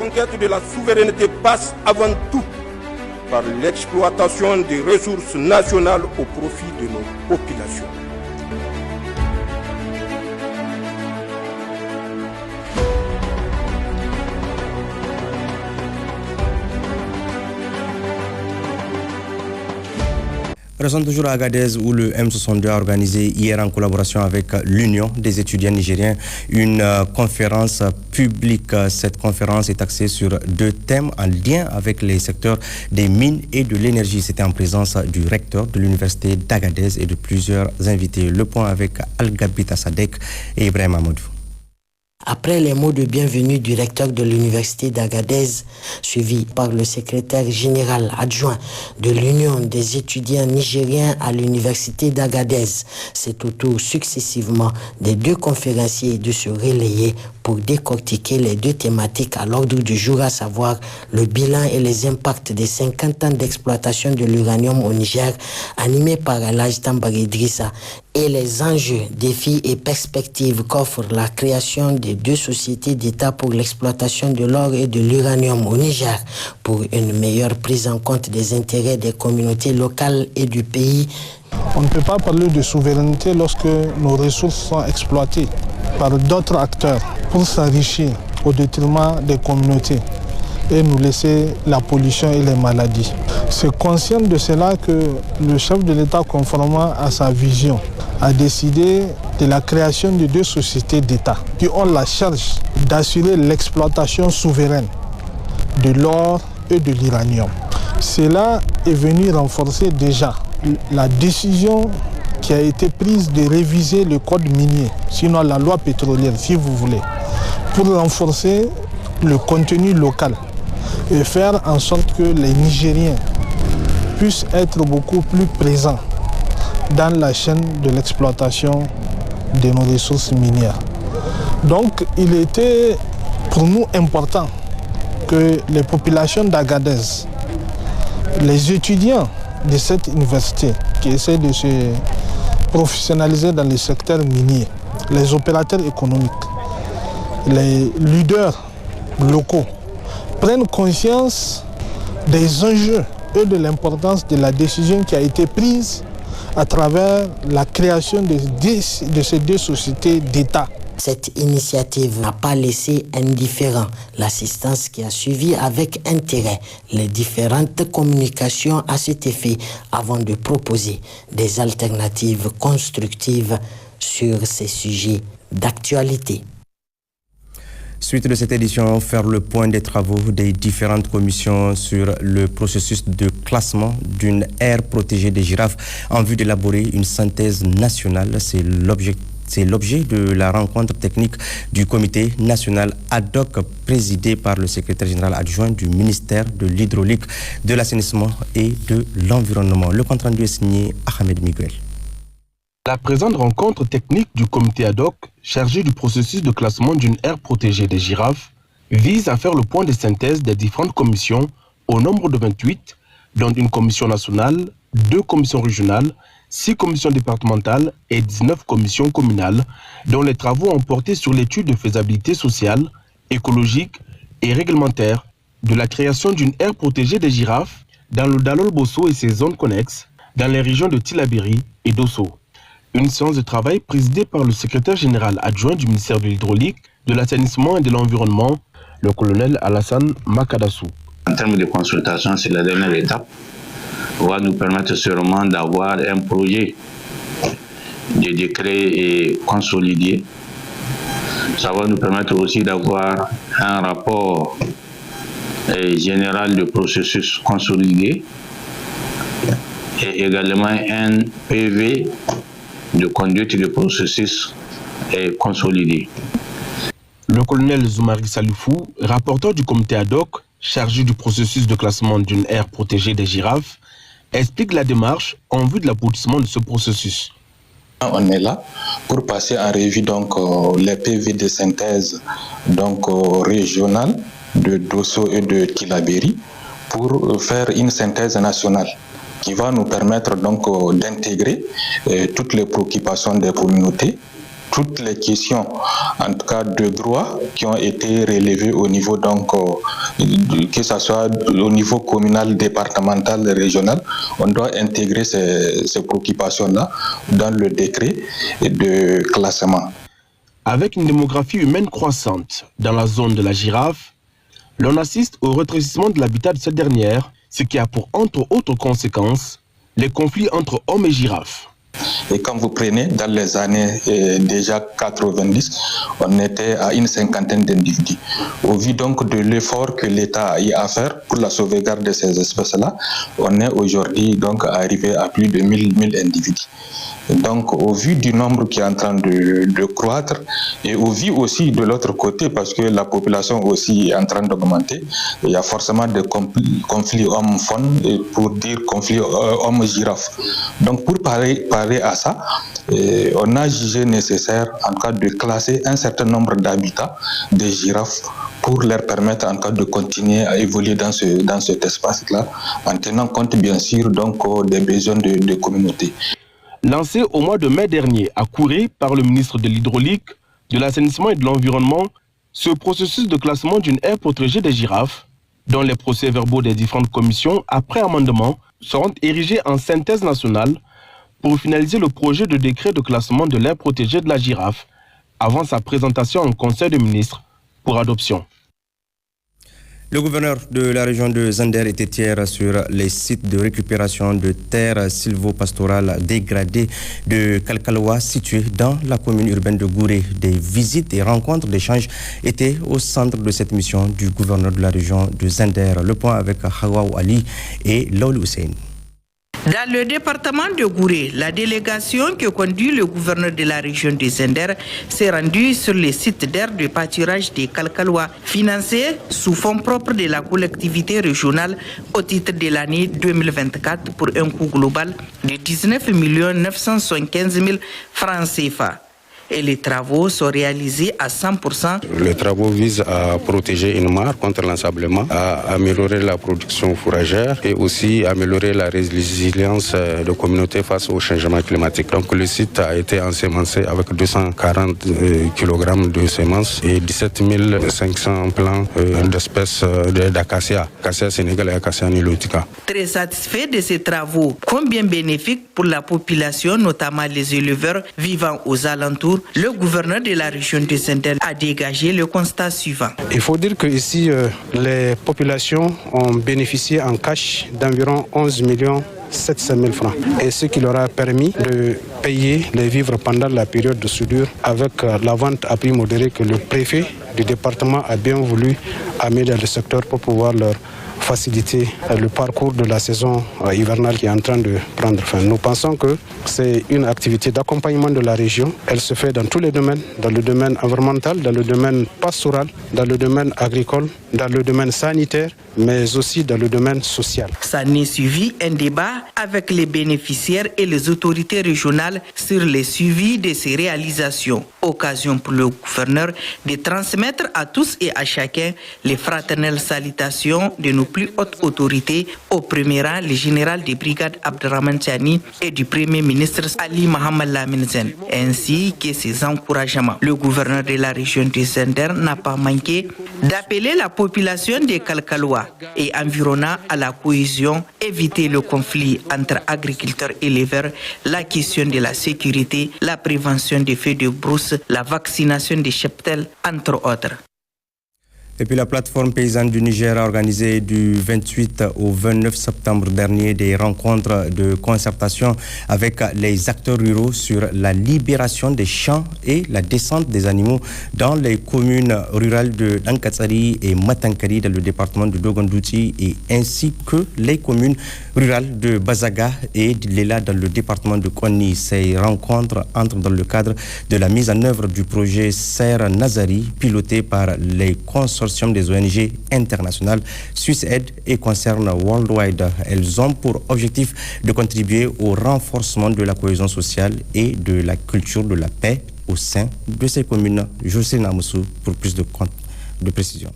conquête de la souveraineté passe avant tout par l'exploitation des ressources nationales au profit de nos populations. Restons toujours à Agadez où le M62 a organisé hier en collaboration avec l'Union des étudiants nigériens une conférence publique. Cette conférence est axée sur 2 thèmes en lien avec les secteurs des mines et de l'énergie. C'était en présence du recteur de l'université d'Agadez et de plusieurs invités. Le point avec Al-Gabita Sadek et Ibrahim Amadou. Après les mots de bienvenue du recteur de l'université d'Agadez, suivi par le secrétaire général adjoint de l'Union des étudiants nigériens à l'université d'Agadez, c'est au tour successivement des 2 conférenciers de se relayer pour décortiquer les 2 thématiques à l'ordre du jour, à savoir le bilan et les impacts des 50 ans d'exploitation de l'uranium au Niger, animé par Alhaji Tambari Idrissa, et les enjeux, défis et perspectives qu'offre la création des 2 sociétés d'État pour l'exploitation de l'or et de l'uranium au Niger, pour une meilleure prise en compte des intérêts des communautés locales et du pays. On ne peut pas parler de souveraineté lorsque nos ressources sont exploitées par d'autres acteurs pour s'enrichir au détriment des communautés et nous laisser la pollution et les maladies. C'est conscient de cela que le chef de l'État, conformément à sa vision, a décidé de la création de 2 sociétés d'État qui ont la charge d'assurer l'exploitation souveraine de l'or et de l'uranium. Cela est venu renforcer déjà la décision qui a été prise de réviser le code minier, sinon la loi pétrolière, si vous voulez, pour renforcer le contenu local et faire en sorte que les Nigériens puissent être beaucoup plus présents dans la chaîne de l'exploitation de nos ressources minières. Donc, il était pour nous important que les populations d'Agadez, les étudiants de cette université qui essaient de se professionnaliser dans le secteur minier, les opérateurs économiques, les leaders locaux prennent conscience des enjeux et de l'importance de la décision qui a été prise à travers la création de ces 2 sociétés d'État. Cette initiative n'a pas laissé indifférent l'assistance qui a suivi avec intérêt les différentes communications à cet effet avant de proposer des alternatives constructives sur ces sujets d'actualité. Suite de cette édition, faire le point des travaux des différentes commissions sur le processus de classement d'une aire protégée des girafes en vue d'élaborer une synthèse nationale. C'est l'objet de la rencontre technique du comité national ad hoc présidé par le secrétaire général adjoint du ministère de l'Hydraulique, de l'Assainissement et de l'Environnement. Le compte rendu est signé Ahmed Miguel. La présente rencontre technique du comité ad hoc chargé du processus de classement d'une aire protégée des girafes vise à faire le point de synthèse des différentes commissions au nombre de 28, dont une commission nationale, 2 commissions régionales, 6 commissions départementales et 19 commissions communales, dont les travaux ont porté sur l'étude de faisabilité sociale, écologique et réglementaire de la création d'une aire protégée des girafes dans le Dalol Bosso et ses zones connexes, dans les régions de Tillabéri et d'Osso. Une séance de travail présidée par le secrétaire général adjoint du ministère de l'Hydraulique, de l'Assainissement et de l'Environnement, le colonel Alassane Makadassou. En termes de consultation, c'est la dernière étape, va nous permettre sûrement d'avoir un projet de décret consolidé. Ça va nous permettre aussi d'avoir un rapport général de processus consolidé et également un PV de conduite du processus consolidé. Le colonel Zoumari Salifou, rapporteur du comité ad hoc chargé du processus de classement d'une aire protégée des girafes, explique la démarche en vue de l'aboutissement de ce processus. On est là pour passer en revue donc les PV de synthèse régionale de Dosso et de Tillabéri pour faire une synthèse nationale qui va nous permettre donc d'intégrer toutes les préoccupations des communautés toutes les questions, en tout cas de droit, qui ont été relevées au niveau, donc, que ce soit au niveau communal, départemental, régional. On doit intégrer ces préoccupations-là dans le décret de classement. Avec une démographie humaine croissante dans la zone de la girafe, l'on assiste au rétrécissement de l'habitat de cette dernière, ce qui a pour entre autres conséquences les conflits entre hommes et girafes. Et quand vous prenez, dans les années déjà 90, on était à une cinquantaine d'individus. Au vu donc de l'effort que l'État a eu à faire pour la sauvegarde de ces espèces-là, on est aujourd'hui donc arrivé à plus de 1000 individus. Donc, au vu du nombre qui est en train de croître et au vu aussi de l'autre côté, parce que la population aussi est en train d'augmenter, il y a forcément des conflits hommes-faune, et pour dire conflits hommes-girafes. Donc, pour parler à ça, on a jugé nécessaire, en tout cas, de classer un certain nombre d'habitats des girafes pour leur permettre, en tout cas, de continuer à évoluer dans cet espace-là, en tenant compte, bien sûr, donc, des besoins de communauté. Lancé au mois de mai dernier à Kouré par le ministre de l'Hydraulique, de l'Assainissement et de l'Environnement, ce processus de classement d'une aire protégée des girafes, dont les procès-verbaux des différentes commissions, après amendement, seront érigés en synthèse nationale pour finaliser le projet de décret de classement de l'aire protégée de la girafe avant sa présentation en Conseil des ministres pour adoption. Le gouverneur de la région de Zender était hier sur les sites de récupération de terres sylvopastorales dégradées de Kalkaloa situés dans la commune urbaine de Gouré. Des visites et rencontres d'échanges étaient au centre de cette mission du gouverneur de la région de Zender. Le point avec Hawaou Ali et Laouli Hussein. Dans le département de Gouré, la délégation que conduit le gouverneur de la région de Zender s'est rendue sur les sites d'aire de pâturage de Kalkaloa, financés sous fonds propres de la collectivité régionale au titre de l'année 2024 pour un coût global de 19 975 000 francs CFA. Et les travaux sont réalisés à 100%. Les travaux visent à protéger une mare contre l'ensablement, à améliorer la production fourragère et aussi améliorer la résilience de communautés face au changement climatique. Donc le site a été ensemencé avec 240 kg de semences et 17 500 plants d'espèces d'acacia, acacia sénégal et acacia nilotica. Très satisfait de ces travaux, combien bénéfiques pour la population, notamment les éleveurs vivant aux alentours, le gouverneur de la région de Zender a dégagé le constat suivant. Il faut dire qu'ici, les populations ont bénéficié en cash d'environ 11 700 000 francs. Et ce qui leur a permis de payer les vivres pendant la période de soudure avec la vente à prix modéré que le préfet du département a bien voulu amener dans le secteur pour pouvoir leur faciliter le parcours de la saison hivernale qui est en train de prendre fin. Nous pensons que c'est une activité d'accompagnement de la région. Elle se fait dans tous les domaines, dans le domaine environnemental, dans le domaine pastoral, dans le domaine agricole, dans le domaine sanitaire, mais aussi dans le domaine social. Ça n'est suivi un débat avec les bénéficiaires et les autorités régionales sur le suivi de ces réalisations. Occasion pour le gouverneur de transmettre à tous et à chacun les fraternelles salutations de nos plus hautes autorités, au premier rang le général des brigades Abderrahmane Tchani et du premier ministre Ali Mohamed Lamine Zen, ainsi que ses encouragements. Le gouverneur de la région de Zender n'a pas manqué d'appeler la population de Kalkaloa et environnant à la cohésion, éviter le conflit entre agriculteurs et éleveurs, la question de la sécurité, la prévention des feux de brousse, la vaccination des cheptels, entre autres. Et puis la plateforme paysanne du Niger a organisé du 28 au 29 septembre dernier des rencontres de concertation avec les acteurs ruraux sur la libération des champs et la descente des animaux dans les communes rurales de Dankatsari et Matankari dans le département de Dogondouti et ainsi que les communes rurales de Bazaga et de Lela dans le département de Konni. Ces rencontres entrent dans le cadre de la mise en œuvre du projet Serre Nazari piloté par les consortiums des ONG internationales SwissAid et concernent Worldwide. Elles ont pour objectif de contribuer au renforcement de la cohésion sociale et de la culture de la paix au sein de ces communes. José Namoussou pour plus de précision.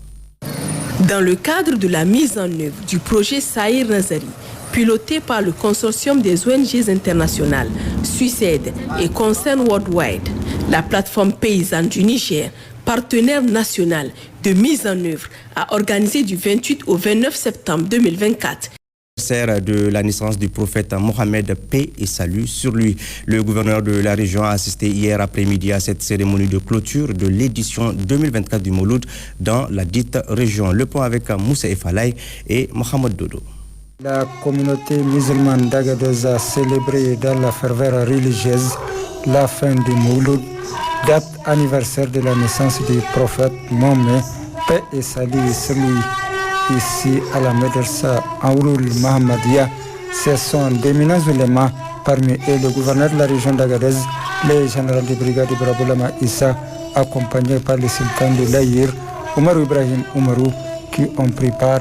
Dans le cadre de la mise en œuvre du projet Serre Nazari, piloté par le consortium des ONG internationales SwissAid et Concern Worldwide, La plateforme paysanne du Niger, partenaire national de mise en œuvre, a organisé du 28 au 29 septembre 2024 de la naissance du prophète Mohamed, paix et salut sur lui. Le gouverneur de la région a assisté hier après-midi à cette cérémonie de clôture de l'édition 2024 du Mouloud dans la dite région. Le point avec Moussa Efalay et Mohamed Dodo. La communauté musulmane d'Agadez a célébré dans la ferveur religieuse la fin du Mouloud, date anniversaire de la naissance du prophète Mohamed, paix et salut sur lui. Ici à la Médersa Aouroul Mahamadia, ce sont d'éminents ulémas, parmi eux le gouverneur de la région d'Agadez, le général de brigade Ibraboulama Issa, accompagné par le sultan de l'Aïr, Oumarou Ibrahim Oumarou, qui ont pris part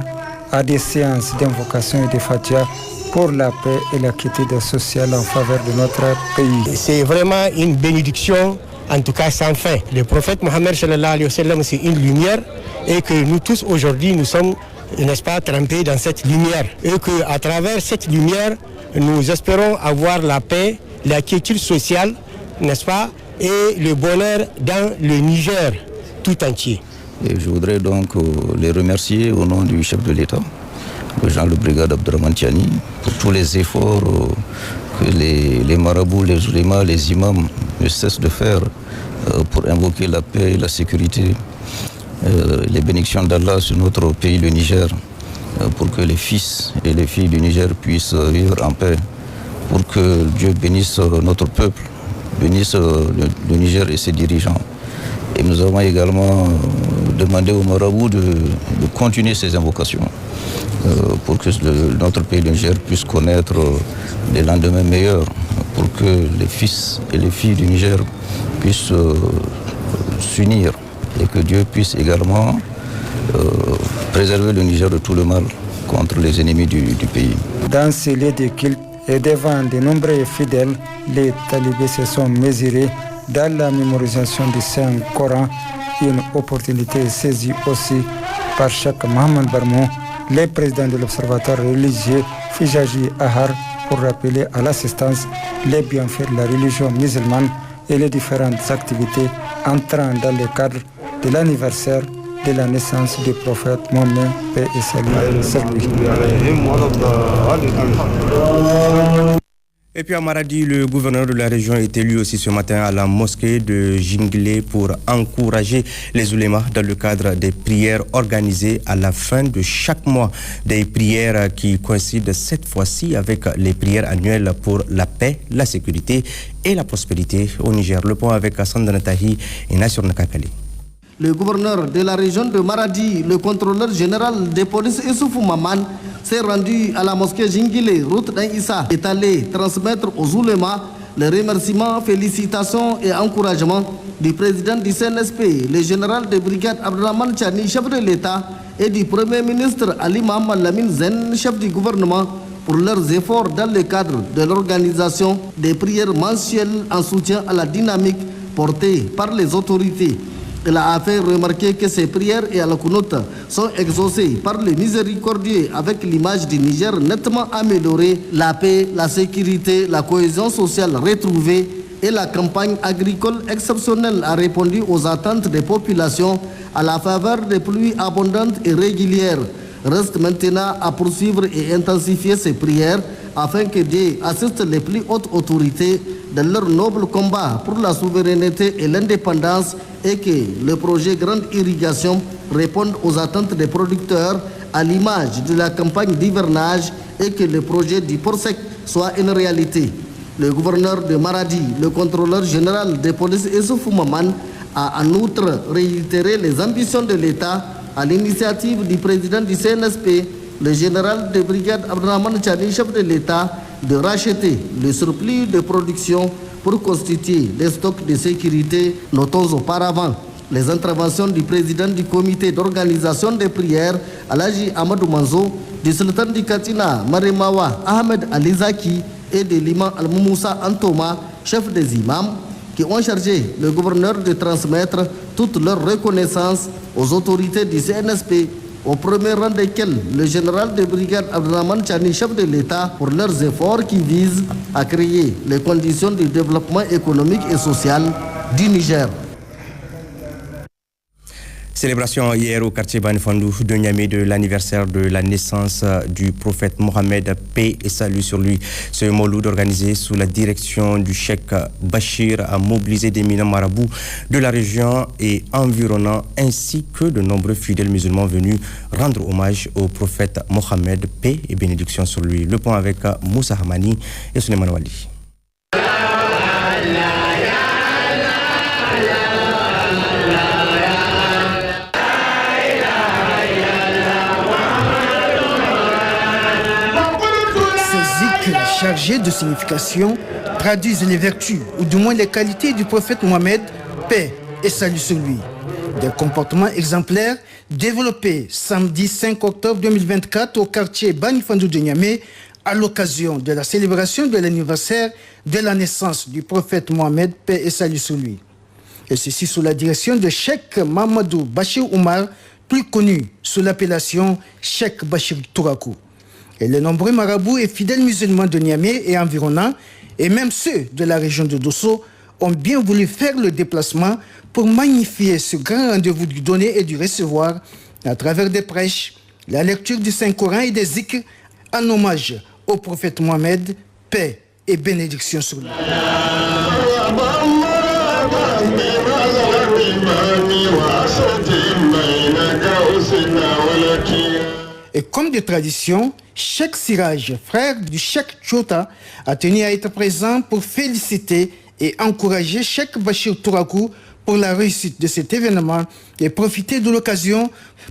à des séances d'invocation et de fatia pour la paix et la quiétude sociale en faveur de notre pays. C'est vraiment une bénédiction, en tout cas sans fin. Le prophète Mohammed sallallahu alayhi wa sallam, c'est une lumière et que nous tous aujourd'hui nous sommes, n'est-ce pas, trempés dans cette lumière. Et qu'à travers cette lumière, nous espérons avoir la paix, la quiétude sociale, n'est-ce pas, et le bonheur dans le Niger tout entier. Et je voudrais donc les remercier au nom du chef de l'État, le général de brigade Abdourahmane Tiani, pour tous les efforts que les marabouts, les oulémas, les imams ne cessent de faire pour invoquer la paix et la sécurité. Les bénédictions d'Allah sur notre pays, le Niger, pour que les fils et les filles du Niger puissent vivre en paix, pour que Dieu bénisse notre peuple, bénisse le Niger et ses dirigeants. Et nous avons également demandé aux marabouts de continuer ces invocations pour que notre pays, le Niger, puisse connaître des lendemains meilleurs, pour que les fils et les filles du Niger puissent s'unir et que Dieu puisse également préserver le Niger de tout le mal contre les ennemis du pays. Dans ces lieux de culte et devant de nombreux fidèles, les talibés se sont mesurés dans la mémorisation du Saint-Coran, une opportunité saisie aussi par Cheikh Mohamed Barmou, le président de l'Observatoire religieux Fijaji Ahar, pour rappeler à l'assistance les bienfaits de la religion musulmane et les différentes activités entrant dans le cadre de l'anniversaire de la naissance du prophète Mohamed, paix et salut sur lui. Et puis à Maradi, le gouverneur de la région est élu aussi ce matin à la mosquée de Jinglé pour encourager les oulémas dans le cadre des prières organisées à la fin de chaque mois. Des prières qui coïncident cette fois-ci avec les prières annuelles pour la paix, la sécurité et la prospérité au Niger. Le point avec Hassan Danatahi et Nassir Nakakali. Le gouverneur de la région de Maradi, le contrôleur général des polices Issoufou Maman, s'est rendu à la mosquée Jingile, route d'Issa, est allé transmettre aux oulémas les remerciements, félicitations et encouragements du président du CNSP, le général de brigade Abdourahmane Tiani, chef de l'État, et du premier ministre Ali Mohamed Lamine Zen, chef du gouvernement, pour leurs efforts dans le cadre de l'organisation des prières mensuelles en soutien à la dynamique portée par les autorités. Il a fait remarquer que ces prières et al-Qunut sont exaucées par le miséricordieux avec l'image du Niger nettement améliorée, la paix, la sécurité, la cohésion sociale retrouvée et la campagne agricole exceptionnelle a répondu aux attentes des populations à la faveur des pluies abondantes et régulières. Reste maintenant à poursuivre et intensifier ces prières afin que Dieu assiste les plus hautes autorités dans leur noble combat pour la souveraineté et l'indépendance et que le projet Grande Irrigation réponde aux attentes des producteurs à l'image de la campagne d'hivernage et que le projet du port sec soit une réalité. Le gouverneur de Maradi, le contrôleur général des polices Issoufou Maman, a en outre réitéré les ambitions de l'État à l'initiative du président du CNSP, le général de brigade Abdourahmane Tiani, chef de l'État, de racheter le surplus de production pour constituer des stocks de sécurité. Notons auparavant les interventions du président du comité d'organisation des prières, Alaji Amadou Manzo, du sultan du Katina, Maremawa Ahmed Alizaki et de l'imam Al-Moussa Antoma, chef des imams, qui ont chargé le gouverneur de transmettre toute leur reconnaissance aux autorités du CNSP, au premier rang desquels le général de brigade Abdourahmane Tiani, chef de l'État, pour leurs efforts qui visent à créer les conditions du développement économique et social du Niger. Célébration hier au quartier Banifandou de Niamey de l'anniversaire de la naissance du prophète Mohamed, paix et salut sur lui. Ce mouloud organisé sous la direction du cheikh Bachir a mobilisé d'éminents marabouts de la région et environnant ainsi que de nombreux fidèles musulmans venus rendre hommage au prophète Mohamed, paix et bénédiction sur lui. Le point avec Moussa Hamani et Suleiman Wali. Chargés de signification, traduisent les vertus, ou du moins les qualités du prophète Mohamed, paix et salut sur lui. Des comportements exemplaires développés samedi 5 octobre 2024 au quartier Banifandou de Niamey à l'occasion de la célébration de l'anniversaire de la naissance du prophète Mohamed, paix et salut sur lui. Et ceci sous la direction de Cheikh Mamadou Bachir Oumar, plus connu sous l'appellation Cheikh Bachir Tourakou. Et les nombreux marabouts et fidèles musulmans de Niamey et environnants, et même ceux de la région de Dosso, ont bien voulu faire le déplacement pour magnifier ce grand rendez-vous du donner et du recevoir à travers des prêches, la lecture du Saint-Coran et des zikrs en hommage au prophète Mohamed, paix et bénédiction sur lui. Et comme de tradition, Cheikh Siraj, frère du Cheikh Chota, a tenu à être présent pour féliciter et encourager Cheikh Bachir Tourakou pour la réussite de cet événement et profiter de l'occasion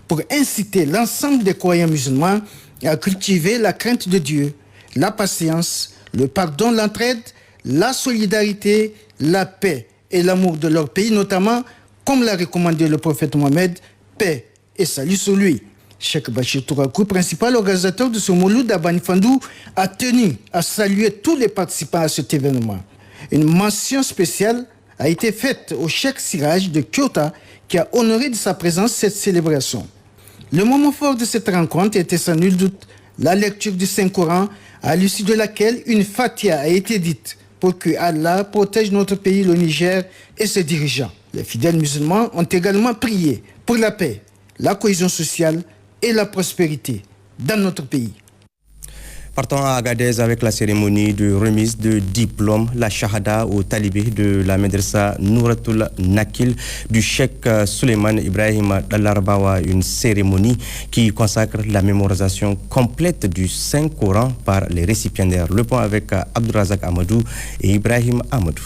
pour inciter l'ensemble des croyants musulmans à cultiver la crainte de Dieu, la patience, le pardon, l'entraide, la solidarité, la paix et l'amour de leur pays, notamment, comme l'a recommandé le prophète Mohamed, paix et salut sur lui. Cheikh Bachir Tourakou, principal organisateur de ce mouloud à Banifandou, a tenu à saluer tous les participants à cet événement. Une mention spéciale a été faite au Cheikh Siraj de Kyoto qui a honoré de sa présence cette célébration. Le moment fort de cette rencontre était sans nul doute la lecture du Saint-Coran, à l'issue de laquelle une fatia a été dite pour que Allah protège notre pays, le Niger, et ses dirigeants. Les fidèles musulmans ont également prié pour la paix, la cohésion sociale et la prospérité dans notre pays. Partons à Agadez avec la cérémonie de remise de diplôme, la shahada aux talibés de la Madrasa Nouratul Nakil du cheikh Suleiman Ibrahim Dalarbawa, une cérémonie qui consacre la mémorisation complète du Saint-Coran par les récipiendaires. Le point avec Abdourazak Amadou et Ibrahim Amadou.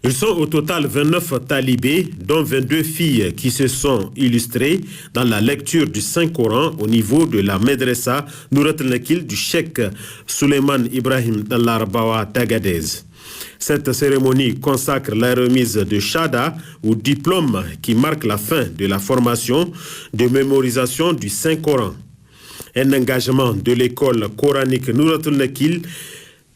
Ils sont au total 29 talibés, dont 22 filles qui se sont illustrées dans la lecture du Saint-Coran au niveau de la Madrasa Nouratul Nakil du cheikh Suleiman Ibrahim Dalarbawa d'Agadez. Cette cérémonie consacre la remise de Shahada ou diplôme qui marque la fin de la formation de mémorisation du Saint-Coran. Un engagement de l'école coranique Nouratul Nakil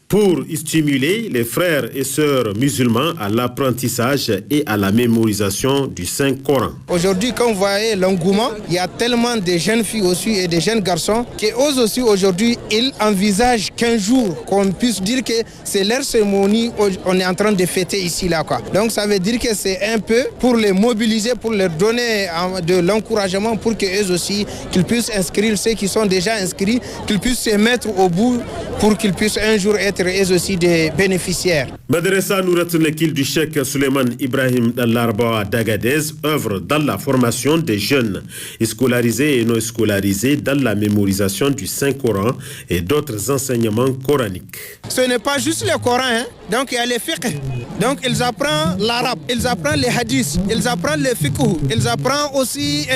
pour stimuler les frères et sœurs musulmans à l'apprentissage et à la mémorisation du Saint-Coran. Aujourd'hui, quand vous voyez l'engouement, il y a tellement de jeunes filles aussi et de jeunes garçons qui osent aussi aujourd'hui, ils envisagent qu'un jour qu'on puisse dire que c'est leur cérémonie qu'on est en train de fêter ici là quoi. Donc ça veut dire que c'est un peu pour les mobiliser, pour leur donner de l'encouragement pour qu'eux aussi qu'ils puissent inscrire ceux qui sont déjà inscrits, qu'ils puissent se mettre au bout pour qu'ils puissent un jour être eux aussi des bénéficiaires. Madrasa Nouratul Nakil du cheikh Suleiman Ibrahim Dalarbawa d'Agadez œuvre dans la formation des jeunes scolarisés et non scolarisés dans la mémorisation du Saint-Coran et d'autres enseignements coraniques. Ce n'est pas juste le Coran, hein? Donc il y a les fiqh, donc ils apprennent l'arabe, ils apprennent les hadiths, ils apprennent le fiqh, ils apprennent aussi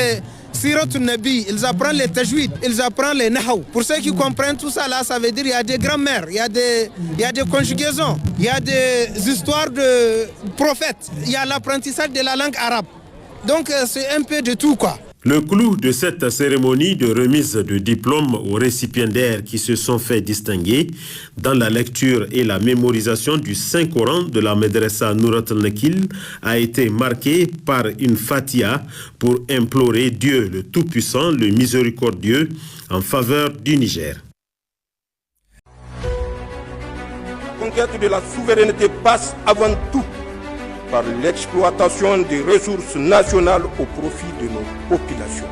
Siratul Nabi, ils apprennent les tajwid, ils apprennent les nahaw. Pour ceux qui comprennent tout ça là, ça veut dire qu'il y a des grammaires, il y a des conjugaisons, il y a des histoires de prophètes, il y a l'apprentissage de la langue arabe. Donc c'est un peu de tout quoi. Le clou de cette cérémonie de remise de diplôme aux récipiendaires qui se sont fait distinguer dans la lecture et la mémorisation du Saint-Coran de la Madrasa Nouratul Nakil a été marqué par une fatia pour implorer Dieu le Tout-Puissant, le Miséricordieux, en faveur du Niger. conquête de la souveraineté passe avant tout par l'exploitation des ressources nationales au profit de nos populations.